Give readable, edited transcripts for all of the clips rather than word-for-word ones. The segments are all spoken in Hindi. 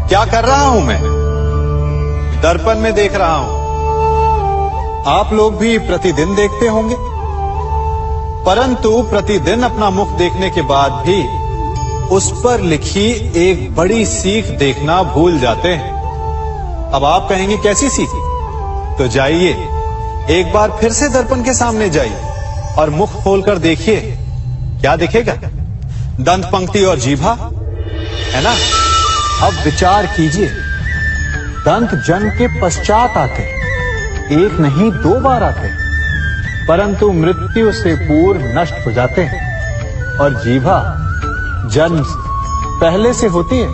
क्या कर रहा हूं मैं? दर्पण में देख रहा हूं। आप लोग भी प्रतिदिन देखते होंगे, परंतु प्रतिदिन अपना मुख देखने के बाद भी उस पर लिखी एक बड़ी सीख देखना भूल जाते हैं। अब आप कहेंगे कैसी सीख? तो जाइए एक बार फिर से दर्पण के सामने जाइए और मुख खोलकर देखिए, क्या दिखेगा? दंत पंक्ति और जीभा, है ना? अब विचार कीजिए, दंत जन्म के पश्चात आते, एक नहीं 2 बार आते, परंतु मृत्यु से पूर्व नष्ट हो जाते हैं। और जीभा जन्म पहले से होती है,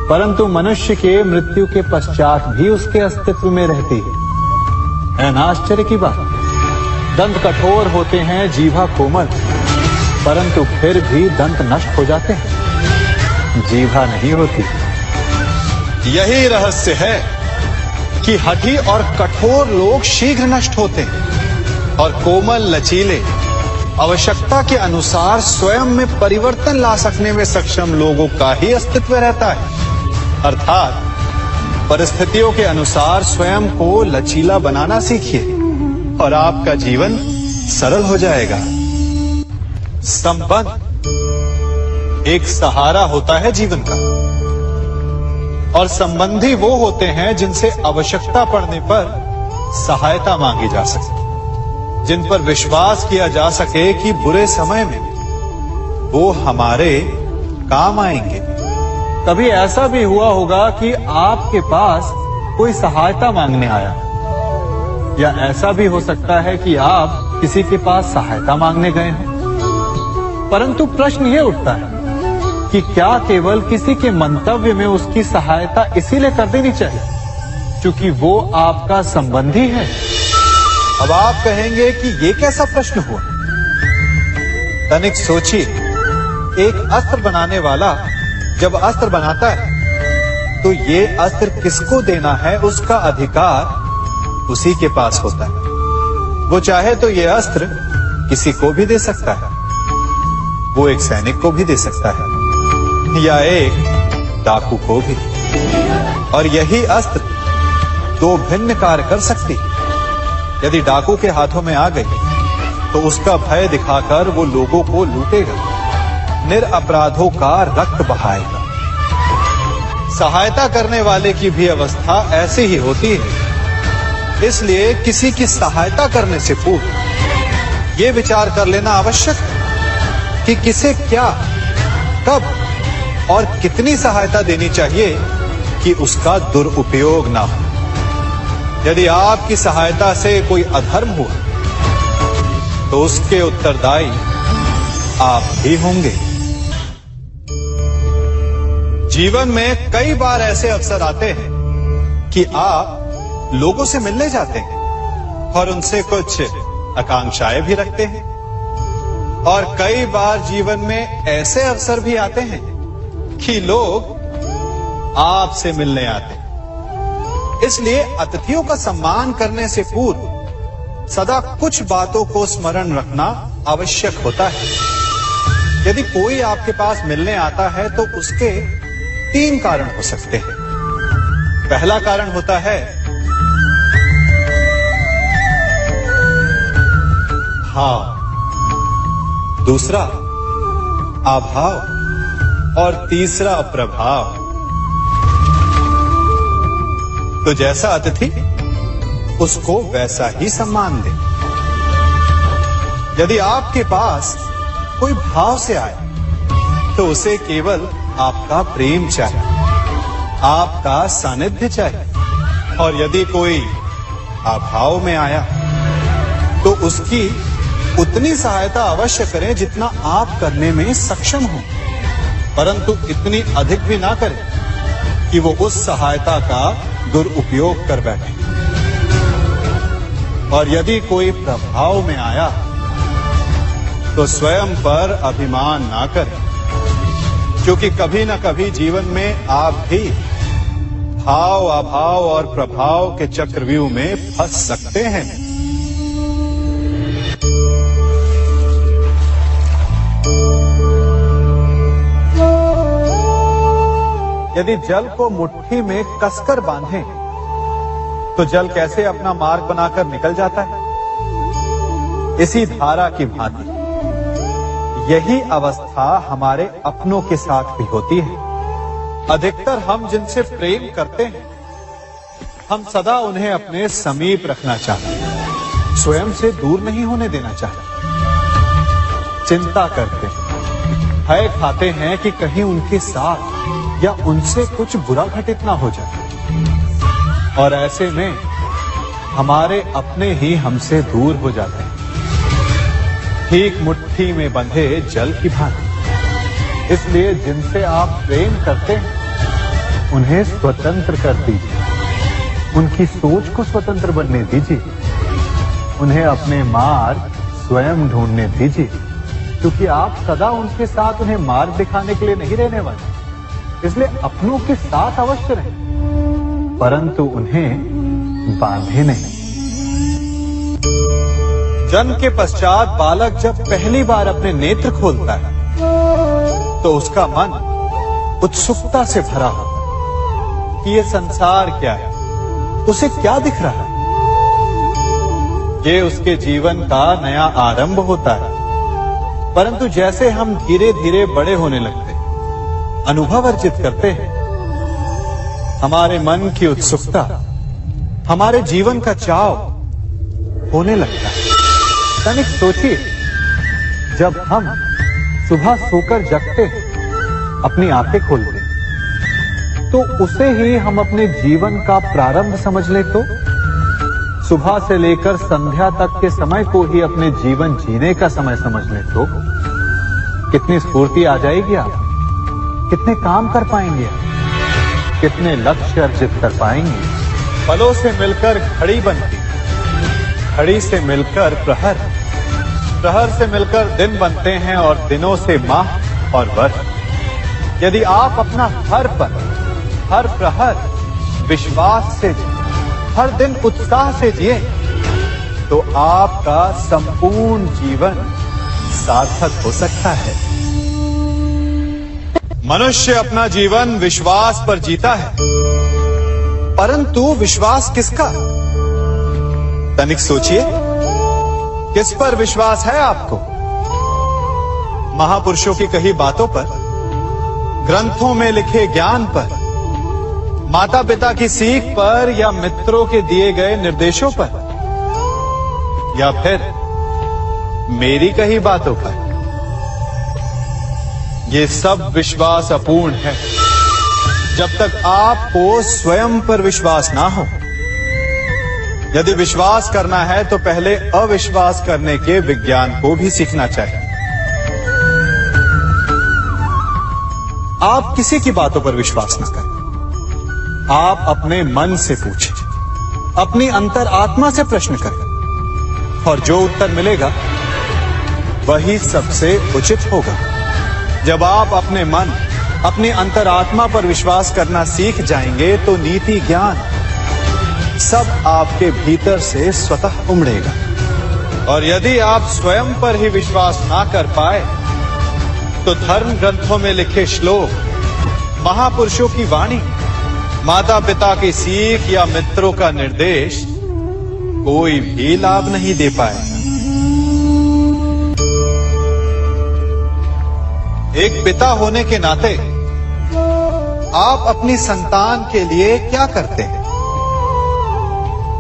परंतु मनुष्य के मृत्यु के पश्चात भी उसके अस्तित्व में रहती है ना आश्चर्य की बात? दंत कठोर होते हैं, जीभा कोमल, परंतु फिर भी दंत नष्ट हो जाते हैं, जीभा नहीं होती। यही रहस्य है कि हठी और कठोर लोग शीघ्र नष्ट होते हैं और कोमल लचीले आवश्यकता के अनुसार स्वयं में परिवर्तन ला सकने में सक्षम लोगों का ही अस्तित्व रहता है। अर्थात परिस्थितियों के अनुसार स्वयं को लचीला बनाना सीखिए और आपका जीवन सरल हो जाएगा। संबंध एक सहारा होता है जीवन का, और संबंधी वो होते हैं जिनसे आवश्यकता पड़ने पर सहायता मांगी जा सके, जिन पर विश्वास किया जा सके कि बुरे समय में वो हमारे काम आएंगे। कभी ऐसा भी हुआ होगा कि आपके पास कोई सहायता मांगने आया, या ऐसा भी हो सकता है कि आप किसी के पास सहायता मांगने गए हों। परंतु प्रश्न ये उठता है कि क्या केवल किसी के मंतव्य में उसकी सहायता इसीलिए कर देनी चाहिए क्योंकि वो आपका संबंधी है? अब आप कहेंगे कि ये कैसा प्रश्न हुआ? तनिक सोचिए, एक अस्त्र बनाने वाला जब अस्त्र बनाता है तो ये अस्त्र किसको देना है उसका अधिकार उसी के पास होता है। वो चाहे तो ये अस्त्र किसी को भी दे सकता है, वो एक सैनिक को भी दे सकता है या एक डाकू को भी, और यही अस्त्र 2 भिन्न कार्य कर सकती है। यदि डाकू के हाथों में आ गई तो उसका भय दिखाकर वो लोगों को लूटेगा, निरपराधों का रक्त बहाएगा। सहायता करने वाले की भी अवस्था ऐसी ही होती है। इसलिए किसी की सहायता करने से पूर्व ये विचार कर लेना आवश्यक है कि किसे क्या, कब और कितनी सहायता देनी चाहिए कि उसका दुरुपयोग ना हो। यदि आपकी सहायता से कोई अधर्म हुआ तो उसके उत्तरदायी आप ही होंगे। जीवन में कई बार ऐसे अवसर आते हैं कि आप लोगों से मिलने जाते हैं और उनसे कुछ आकांक्षाएं भी रखते हैं, और कई बार जीवन में ऐसे अवसर भी आते हैं कि लोग आपसे मिलने आते हैं। इसलिए अतिथियों का सम्मान करने से पूर्व सदा कुछ बातों को स्मरण रखना आवश्यक होता है। यदि कोई आपके पास मिलने आता है तो उसके 3 कारण हो सकते हैं। पहला कारण होता है भाव, दूसरा अभाव और तीसरा प्रभाव। तो जैसा अतिथि उसको वैसा ही सम्मान दे। यदि आपके पास कोई भाव से आए तो उसे केवल आपका प्रेम चाहिए, आपका सानिध्य चाहिए, और यदि कोई अभाव में आया तो उसकी उतनी सहायता अवश्य करें जितना आप करने में सक्षम हो, परंतु इतनी अधिक भी ना करें कि वो उस सहायता का दुरुपयोग कर बैठे। और यदि कोई प्रभाव में आया तो स्वयं पर अभिमान ना करें, क्योंकि कभी ना कभी जीवन में आप भी भाव, अभाव और प्रभाव के चक्रव्यूह में फंस सकते हैं। यदि जल को मुट्ठी में कसकर बांधें, तो जल कैसे अपना मार्ग बनाकर निकल जाता है? इसी धारा की भांति यही अवस्था हमारे अपनों के साथ भी होती है। अधिकतर हम जिनसे प्रेम करते हैं, हम सदा उन्हें अपने समीप रखना चाहते हैं, स्वयं से दूर नहीं होने देना चाहते। चिंता करते हैं, भय खाते हैं कि कहीं उनके साथ या उनसे कुछ बुरा घटित ना हो जाए, और ऐसे में हमारे अपने ही हमसे दूर हो जाते हैं, ठीक मुट्ठी में बंधे जल की भांति। इसलिए जिनसे आप प्रेम करते हैं, उन्हें स्वतंत्र कर दीजिए, उनकी सोच को स्वतंत्र बनने दीजिए, उन्हें अपने मार्ग स्वयं ढूंढने दीजिए, क्योंकि आप सदा उनके साथ उन्हें मार्ग दिखाने के लिए नहीं रहने वाले। इसलिए अपनों के साथ अवश्य रहें, परंतु उन्हें बांधे नहीं। जन्म के पश्चात बालक जब पहली बार अपने नेत्र खोलता है, तो उसका मन उत्सुकता से भरा होता है कि ये संसार क्या है, उसे क्या दिख रहा है। ये उसके जीवन का नया आरंभ होता है। परंतु जैसे हम धीरे धीरे बड़े होने लगते हैं, अनुभव अर्जित करते हैं, हमारे मन की उत्सुकता, हमारे जीवन का चाव होने लगता है। तनिक सोचिए, जब हम सुबह सोकर जगते हैं, अपनी आंखें खोलते हैं, तो उसे ही हम अपने जीवन का प्रारंभ समझ ले, तो सुबह से लेकर संध्या तक के समय को ही अपने जीवन जीने का समय समझ ले, तो कितनी स्फूर्ति आ जाएगी। आप कितने काम कर पाएंगे, आप कितने लक्ष्य अर्जित कर पाएंगे। पलों से मिलकर घड़ी बनती, घड़ी से मिलकर प्रहर, प्रहर से मिलकर दिन बनते हैं, और दिनों से माह और वर्ष। यदि आप अपना हर पल, हर प्रहर विश्वास से, हर दिन उत्साह से जिए, तो आपका संपूर्ण जीवन सार्थक हो सकता है। मनुष्य अपना जीवन विश्वास पर जीता है, परंतु विश्वास किसका? तनिक सोचिए, किस पर विश्वास है आपको? महापुरुषों की कही बातों पर, ग्रंथों में लिखे ज्ञान पर, माता पिता की सीख पर, या मित्रों के दिए गए निर्देशों पर, या फिर मेरी कही बातों पर? ये सब विश्वास अपूर्ण है जब तक आपको स्वयं पर विश्वास ना हो। यदि विश्वास करना है तो पहले अविश्वास करने के विज्ञान को भी सीखना चाहिए। आप किसी की बातों पर विश्वास न करें, आप अपने मन से पूछें, अपनी अंतर आत्मा से प्रश्न करें, और जो उत्तर मिलेगा वही सबसे उचित होगा। जब आप अपने मन, अपनी अंतरात्मा पर विश्वास करना सीख जाएंगे, तो नीति ज्ञान सब आपके भीतर से स्वतः उमड़ेगा। और यदि आप स्वयं पर ही विश्वास ना कर पाए, तो धर्म ग्रंथों में लिखे श्लोक, महापुरुषों की वाणी, माता पिता की सीख या मित्रों का निर्देश कोई भी लाभ नहीं दे पाएगा। एक पिता होने के नाते आप अपनी संतान के लिए क्या करते हैं?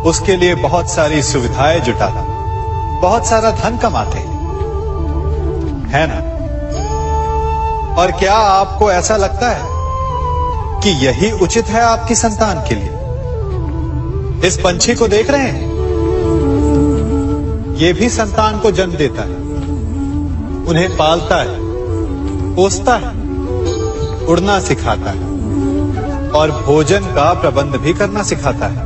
उसके लिए बहुत सारी सुविधाएं जुटाते, बहुत सारा धन कमाते हैं, है ना? और क्या आपको ऐसा लगता है कि यही उचित है आपकी संतान के लिए? इस पंछी को देख रहे हैं, ये भी संतान को जन्म देता है, उन्हें पालता है, पोसता है, उड़ना सिखाता है, और भोजन का प्रबंध भी करना सिखाता है।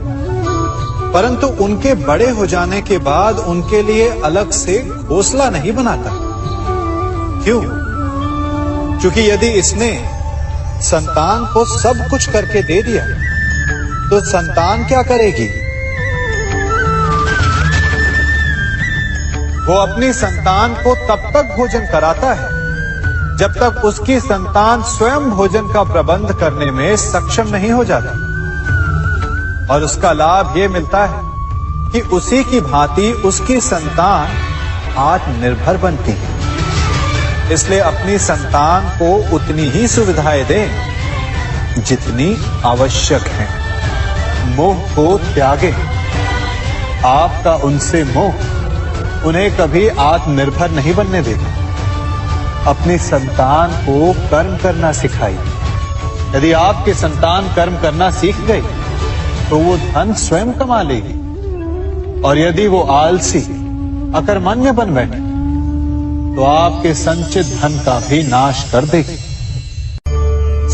परंतु उनके बड़े हो जाने के बाद उनके लिए अलग से घोंसला नहीं बनाता। क्यों? क्योंकि यदि इसने संतान को सब कुछ करके दे दिया, तो संतान क्या करेगी? वो अपनी संतान को तब तक भोजन कराता है जब तक उसकी संतान स्वयं भोजन का प्रबंध करने में सक्षम नहीं हो जाती। और उसका लाभ यह मिलता है कि उसी की भांति उसकी संतान आत्मनिर्भर बनती है। इसलिए अपनी संतान को उतनी ही सुविधाएं दें जितनी आवश्यक है। मोह को त्यागें। आपका उनसे मोह उन्हें कभी आत्मनिर्भर नहीं बनने देगा। अपनी संतान को कर्म करना सिखाइए। यदि आपकी संतान कर्म करना सीख गई तो वो धन स्वयं कमा लेगी। और यदि वो आलसी अकर्मण्य बन बैठे तो आपके संचित धन का भी नाश कर देगी।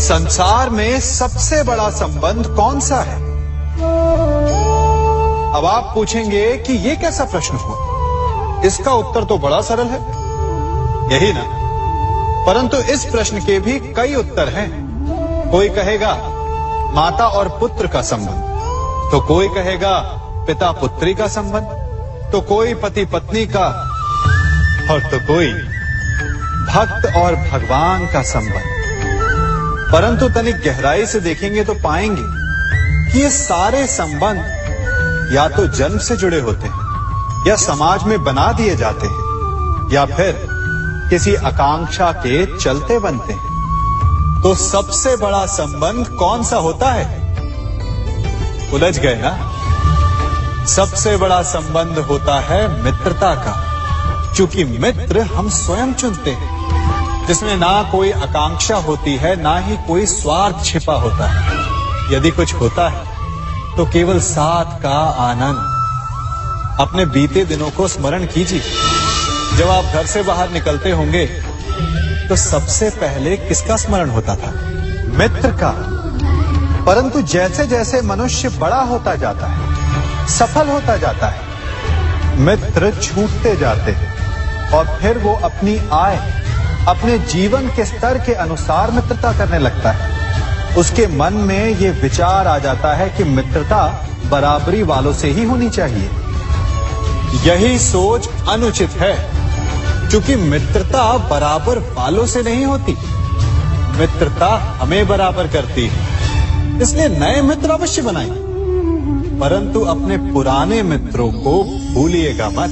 संसार में सबसे बड़ा संबंध कौन सा है? अब आप पूछेंगे कि यह कैसा प्रश्न हुआ? इसका उत्तर तो बड़ा सरल है, यही ना? परंतु इस प्रश्न के भी कई उत्तर हैं। कोई कहेगा माता और पुत्र का संबंध, तो कोई कहेगा पिता पुत्री का संबंध, तो कोई पति पत्नी का, और तो कोई भक्त और भगवान का संबंध। परंतु तनिक गहराई से देखेंगे तो पाएंगे कि ये सारे संबंध या तो जन्म से जुड़े होते हैं, या समाज में बना दिए जाते हैं, या फिर किसी आकांक्षा के चलते बनते हैं। तो सबसे बड़ा संबंध कौन सा होता है? उलझ गए ना? सबसे बड़ा संबंध होता है मित्रता का, क्योंकि मित्र हम स्वयं चुनते हैं, जिसमें ना कोई आकांक्षा होती है, ना ही कोई स्वार्थ छिपा होता है। यदि कुछ होता है तो केवल साथ का आनंद। अपने बीते दिनों को स्मरण कीजिए। जब आप घर से बाहर निकलते होंगे तो सबसे पहले किसका स्मरण होता था? मित्र का। परंतु जैसे जैसे मनुष्य बड़ा होता जाता है, सफल होता जाता है, मित्र छूटते जाते हैं और फिर वो अपनी आय, अपने जीवन के स्तर के अनुसार मित्रता करने लगता है। उसके मन में ये विचार आ जाता है कि मित्रता बराबरी वालों से ही होनी चाहिए। यही सोच अनुचित है, क्योंकि मित्रता बराबर वालों से नहीं होती। मित्रता हमें बराबर करती है। इसलिए नए मित्र अवश्य बनाएं, परंतु अपने पुराने मित्रों को भूलिएगा मत।